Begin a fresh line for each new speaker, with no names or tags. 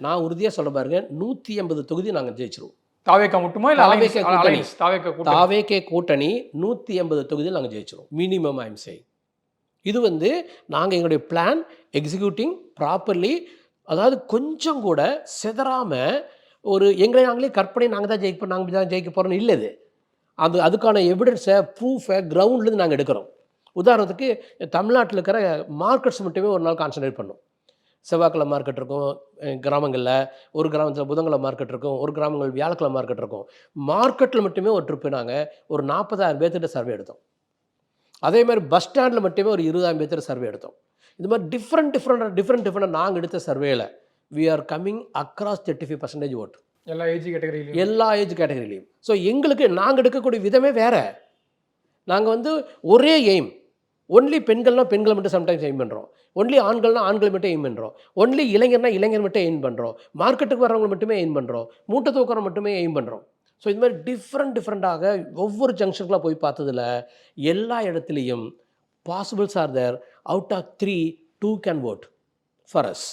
நான் உறுதியா சொல்ல பாருங்க, 180 தொகுதி நாங்க ஜெயிச்சுருவோம்.
தாவேக்கா மட்டுமா இல்ல அலையன்ஸ்
தாவேகே கூட்டணி.
அலையன்ஸ் தாவேக்கா கூட்டணி.
தாவேகே கூட்டணி 180 தொகுதியில் நாங்க ஜெயிச்சுருவோம். மினிமம் ஐ அம் சேயிங். இது வந்து நாங்க எங்களுடைய பிளான் எக்ஸிக்யூட்டிங் ப்ராப்பர்லி, அதாவது கொஞ்சம் கூட சிதறாம ஒரு எங்களை நாங்களே கற்பனை நாங்க தான் ஜெயிப்போம், நாங்க தான் ஜெயிக்க போறோம்னு இல்ல இது. அதுக்கான எவிடன்ஸை, ப்ரூஃபை கிரவுண்ட்லேருந்து நாங்க எடுக்கிறோம். உதாரணத்துக்கு தமிழ்நாட்டில இருக்கிற மார்க்கெட்ஸ் மட்டுமே ஒரு நாள் கான்சன்ட்ரேட் பண்ணோம். செவ்வாய்க்கிழமை மார்க்கெட் இருக்கும் கிராமங்களில், ஒரு கிராமத்தில் புதன்கிழமை மார்க்கெட் இருக்கும், ஒரு கிராமங்கள் வியாழக்கிழமை மார்க்கெட் இருக்கும். மார்க்கெட்டில் மட்டுமே ஒரு ட்ரிப்பு நாங்கள் ஒரு 40,000 பேர்த்திட்ட சர்வே எடுத்தோம். அதே மாதிரி பஸ் ஸ்டாண்டில் மட்டுமே ஒரு 20,000 பேர்த்திட்ட சர்வே எடுத்தோம். இது மாதிரி டிஃப்ரெண்ட் நாங்கள் எடுத்த சர்வேல we are coming across 35% odd.
எல்லா ஏஜ் கேட்டகரியிலையும்.
எல்லா ஏஜ் கேட்டகரியிலையும். ஸோ எங்களுக்கு நாங்கள் எடுக்கக்கூடிய விதமே வேற. நாங்கள் வந்து ஒரே எய்ம். ஒன்லி பெண்கள்னா பெண்களை மட்டும் சம்டைம்ஸ் எய்ம் பண்ணுறோம். ஒன்லி ஆண்கள்னா ஆண்களை மட்டும் எய்ம் பண்ணுறோம். ஒன்லி இளைஞர்னா இளைஞர் மட்டும் எய்ம் பண்ணுறோம். மார்க்கெட்டுக்கு வரவங்க மட்டுமே எய்ம் பண்ணுறோம். மூட்டை தூக்குறவங்க மட்டுமே எய்ம் பண்ணுறோம். ஸோ இது மாதிரி டிஃப்ரெண்ட்டாக ஒவ்வொரு ஜங்ஷனுக்குலாம் போய் பார்த்ததில் எல்லா இடத்துலையும் possibles are there. Out of 3, 2 can vote for as.